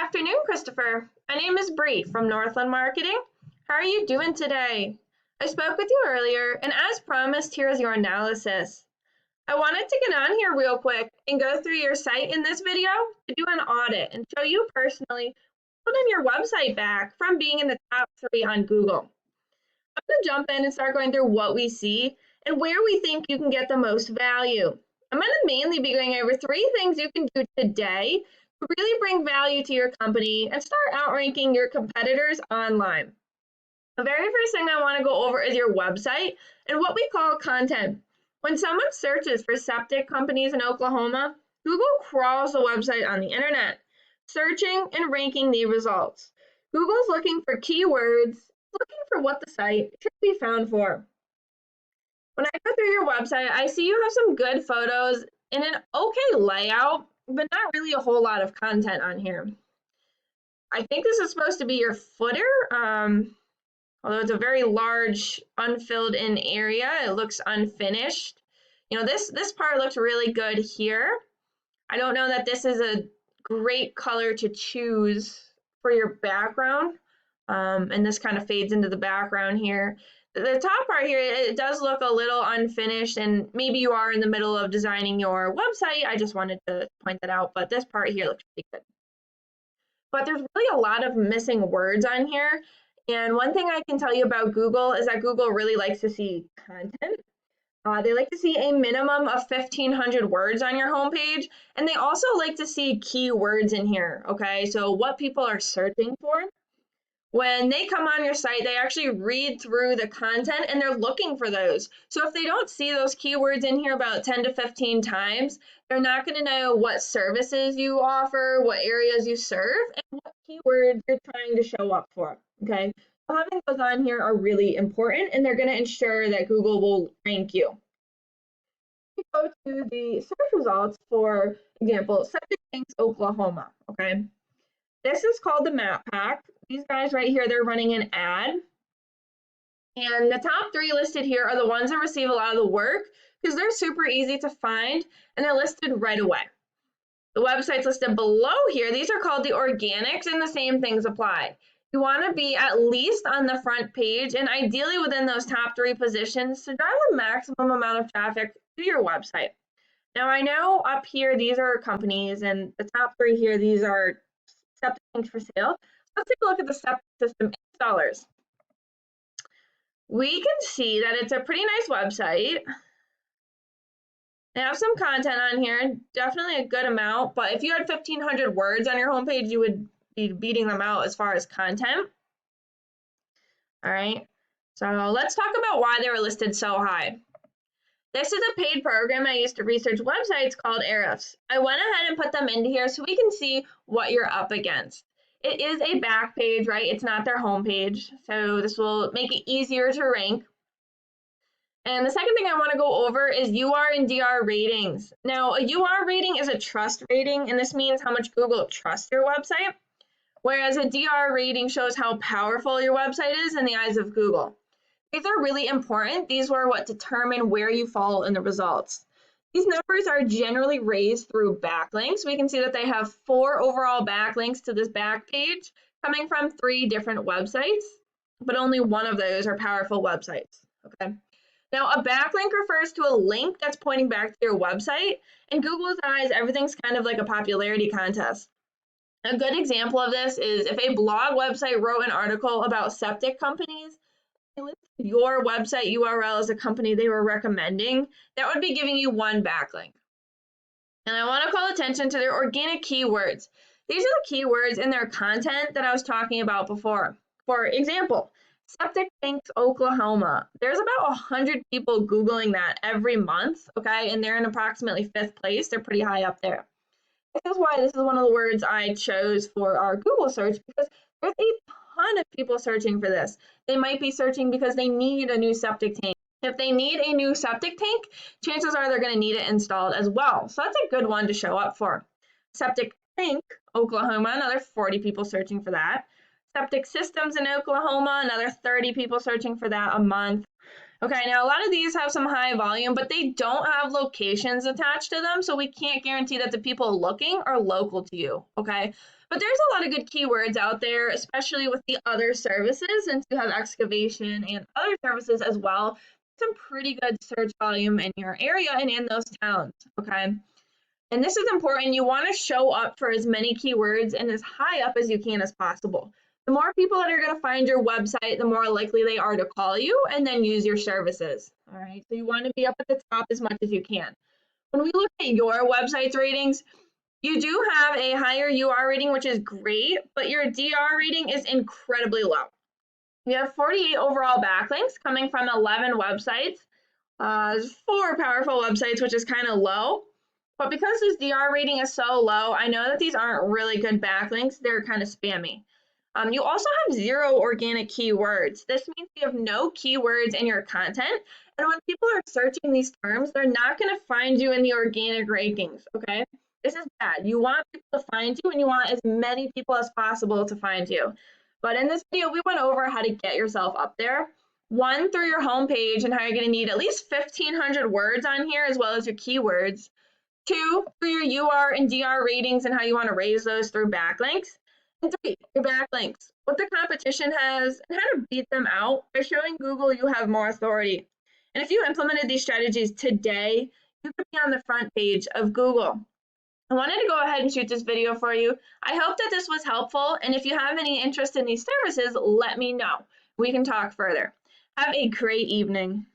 afternoon, Christopher. My name is Bree from Northland Marketing. How are you doing today? I spoke with you earlier, and as promised, here is your analysis. I wanted to get on here real quick and go through your site in this video to do an audit and show you personally putting your website back from being in the top 3 on Google. I'm going to jump in and start going through what we see and where we think you can get the most value. I'm going to mainly be going over 3 things you can do today to really bring value to your company and start outranking your competitors online. The very first thing I want to go over is your website and what we call content. When someone searches for septic companies in Oklahoma, Google crawls the website on the internet, searching and ranking the results. Google's looking for keywords, looking for what the site should be found for. When I go through your website, I see you have some good photos and an okay layout, but not really a whole lot of content on here. I think this is supposed to be your footer, although it's a very large unfilled in area. It looks unfinished. You know, this part looks really good here. I don't know that this is a great color to choose for your background, and this kind of fades into the background here. The top part here, it does look a little unfinished, and maybe you are in the middle of designing your website. I just wanted to point that out, but this part here looks pretty good. But there's really a lot of missing words on here, and one thing I can tell you about Google is that Google really likes to see content. They like to see a minimum of 1,500 words on your homepage, and they also like to see keywords in here, okay? So what people are searching for. When they come on your site, they actually read through the content and they're looking for those. So if they don't see those keywords in here about 10 to 15 times, they're not going to know what services you offer, what areas you serve, and what keywords you're trying to show up for, okay? So having those on here are really important, and they're going to ensure that Google will rank you. We go to the search results, for example, Septic Tanks, Oklahoma, okay? This is called the map pack. These guys right here, they're running an ad. And the top 3 listed here are the ones that receive a lot of the work because they're super easy to find and they're listed right away. The websites listed below here, these are called the organics, and the same things apply. You want to be at least on the front page and ideally within those top 3 positions to drive the maximum amount of traffic to your website. Now I know up here, these are companies, and the top 3 here, these are septic tanks for sale. Let's take a look at the septic system installers. We can see that it's a pretty nice website. They have some content on here, definitely a good amount, but if you had 1,500 words on your homepage, you would be beating them out as far as content. All right, so let's talk about why they were listed so high. This is a paid program I used to research websites called Ahrefs. I went ahead and put them into here so we can see what you're up against. It is a back page, right? It's not their home page, so this will make it easier to rank. And the second thing I want to go over is UR and DR ratings. Now, a UR rating is a trust rating, and this means how much Google trusts your website, whereas a DR rating shows how powerful your website is in the eyes of Google. These are really important. These were what determine where you fall in the results. These numbers are generally raised through backlinks. We can see that they have 4 overall backlinks to this back page coming from 3 different websites, but only one of those are powerful websites, okay? Now, a backlink refers to a link that's pointing back to your website. In Google's eyes, everything's kind of like a popularity contest. A good example of this is if a blog website wrote an article about septic companies, they listed your website URL as a company they were recommending, that would be giving you 1 backlink. And I want to call attention to their organic keywords. These are the keywords in their content that I was talking about before. For example, Septic Tanks, Oklahoma. There's about 100 people Googling that every month, okay? And they're in approximately 5th place. They're pretty high up there. This is why this is one of the words I chose for our Google search, because there's a ton of people searching for this. They might be searching because they need a new septic tank. If they need a new septic tank, chances are they're going to need it installed as well. So that's a good one to show up for. Septic Tank, Oklahoma, another 40 people searching for that. Septic Systems in Oklahoma, another 30 people searching for that a month. Okay, now a lot of these have some high volume, but they don't have locations attached to them, so we can't guarantee that the people looking are local to you, okay? But there's a lot of good keywords out there, especially with the other services, since you have excavation and other services as well. Some pretty good search volume in your area and in those towns, okay? And this is important. You want to show up for as many keywords and as high up as you can as possible. The more people that are going to find your website, the more likely they are to call you and then use your services. All right. So you want to be up at the top as much as you can. When we look at your website's ratings, you do have a higher UR rating, which is great, but your DR rating is incredibly low. You have 48 overall backlinks coming from 11 websites. 4 powerful websites, which is kind of low. But because this DR rating is so low, I know that these aren't really good backlinks. They're kind of spammy. You also have 0 organic keywords. This means you have no keywords in your content. And when people are searching these terms, they're not going to find you in the organic rankings, okay? This is bad. You want people to find you, and you want as many people as possible to find you. But in this video, we went over how to get yourself up there. 1, through your homepage and how you're going to need at least 1,500 words on here, as well as your keywords. 2, through your UR and DR ratings and how you want to raise those through backlinks. And 3, your backlinks, what the competition has, and how to beat them out by showing Google you have more authority. And if you implemented these strategies today, you could be on the front page of Google. I wanted to go ahead and shoot this video for you. I hope that this was helpful, and if you have any interest in these services, let me know. We can talk further. Have a great evening.